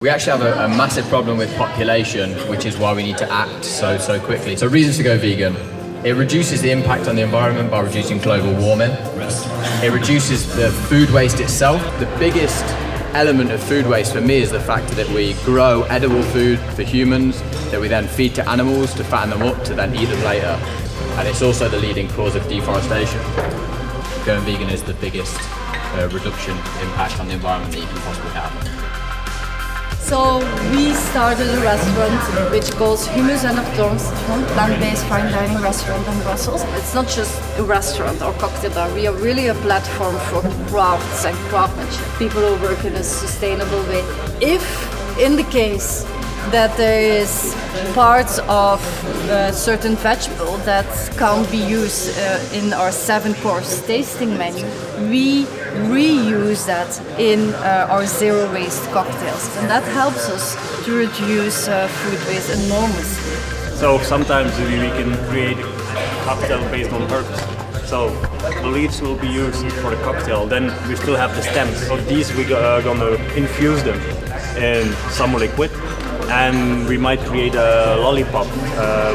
We actually have a massive problem with population, which is why we need to act so quickly. So reasons to go vegan. It reduces the impact on the environment by reducing global warming. It reduces the food waste itself. The biggest element of food waste for me is the fact that we grow edible food for humans that we then feed to animals to fatten them up to then eat them later. And it's also the leading cause of deforestation. Going vegan is the biggest reduction impact on the environment that you can possibly have. So we started a restaurant which calls Hummus en Aftoms, plant-based fine dining restaurant in Brussels. It's not just a restaurant or cocktail bar, we are really a platform for crafts and craftsmanship. People who work in a sustainable way. If in the case that there is parts of a certain vegetable that can't be used in our 7-course tasting menu, we reuse that in our zero-waste cocktails, and that helps us to reduce food waste enormously. So sometimes we can create a cocktail based on herbs. So the leaves will be used for the cocktail, then we still have the stems. So these we're gonna infuse them in some liquid, and we might create a lollipop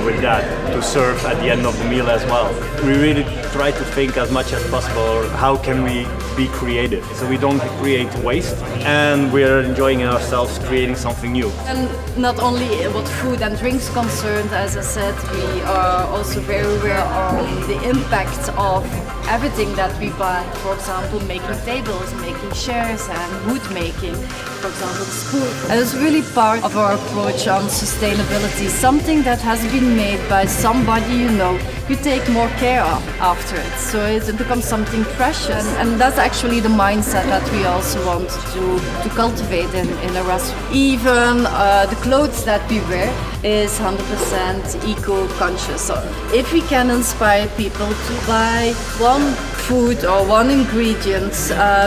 with that to serve at the end of the meal as well. We really try to think as much as possible how can we be creative so we don't create waste and we're enjoying ourselves creating something new. And not only what food and drinks concerned, as I said, we are also very aware of the impact of everything that we buy. For example, making tables, making chairs and wood making, for example, spoon. And it's really part of our approach on sustainability, something that has been made by somebody you take more care of after it. So it becomes something precious. And that's actually the mindset that we also want to cultivate in a restaurant. Even the clothes that we wear is 100% eco-conscious. So if we can inspire people to buy one food or one ingredient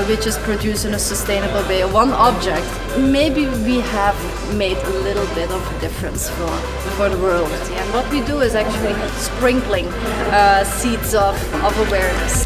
which is produced in a sustainable way, one object, maybe we have made a little bit of a difference for the world. And what we do is actually sprinkling seeds of awareness.